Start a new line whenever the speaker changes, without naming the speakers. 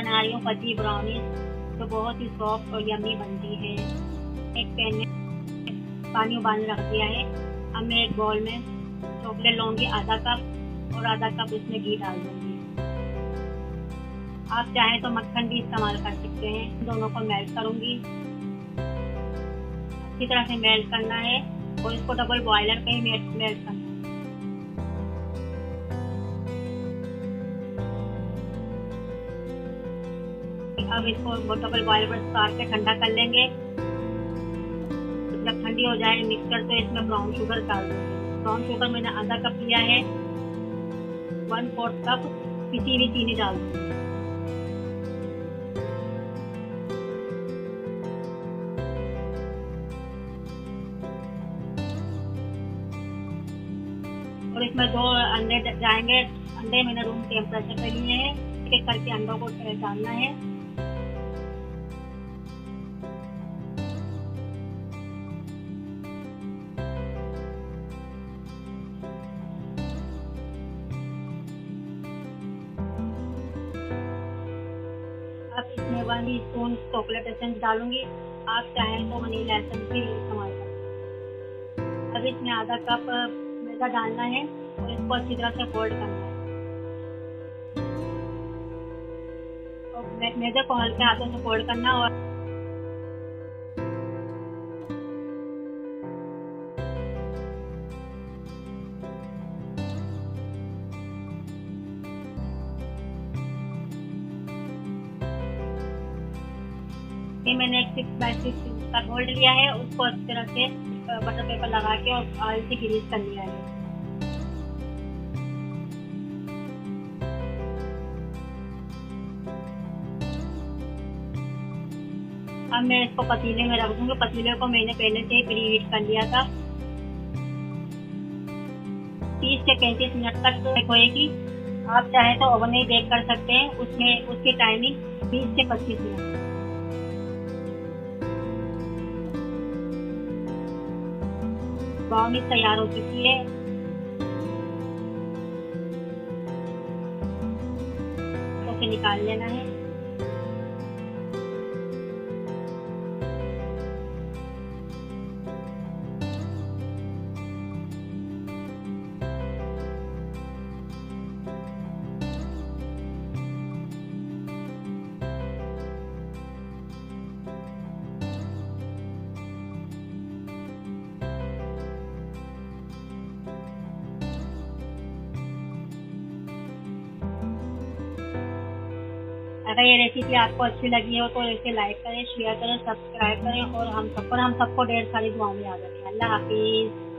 बना रही हूँ फजी ब्राउनीज, जो बहुत ही सॉफ्ट और यम्मी बनती है। एक पैन में पानी उबालने रख दिया है। अब मैं एक बाउल में चॉकलेट लूँगी आधा कप, और आधा कप इसमें घी डाल दूँगी। आप चाहें तो मक्खन भी इस्तेमाल कर सकते हैं। दोनों को मेल्ट करूँगी। अच्छी तरह से मेल्ट करना है और इसको डबल बॉयलर पे ही मेल्ट करना है। अब इसको डबल बॉयल पर उतार के ठंडा कर लेंगे। जब ठंडी हो जाए मिक्सचर, तो इसमें ब्राउन शुगर डाल देंगे। ब्राउन शुगर मैंने आधा कप लिया है। 1/4 कप पिसी हुई चीनी डाल दूँगी। और इसमें 2 अंडे जाएंगे। अंडे मैंने रूम टेम्परेचर पे लिए हैं। एक करके अंडों को डालना है। अब इसमें 1 टीस्पून चॉकलेट एसेंस डालूंगी। आप चाहें तो वनीला एसेंस भी इस्तेमाल कर सकते हैं। अब इसमें आधा कप मैदा डालना है और इसको अच्छी तरह से फोल्ड करना है। और मैदे को हल्के हाथों से फोल्ड करना और ये मैंने एक 6x6 का मोल्ड लिया है। उसको अच्छी तरह से बटर पेपर लगा के और ऑयल से ग्रीस कर लिया है। अब मैं इसको पतीले में रख दूंगी। पतीले को मैंने पहले से ही प्री हीट कर लिया था। 30 से 35 मिनट तक बेक होएगी। आप चाहे तो ओवन में बेक कर सकते हैं। उसमें उसकी टाइमिंग 20 से 25 मिनट। ब्राउनी तैयार हो चुकी है। उसे निकाल लेना है। अगर ये रेसिपी आपको अच्छी लगी हो तो इसे लाइक करें, शेयर करें, सब्सक्राइब करें और हम सबको ढेर सारी दुआएं याद रखें। अल्लाह हाफिज।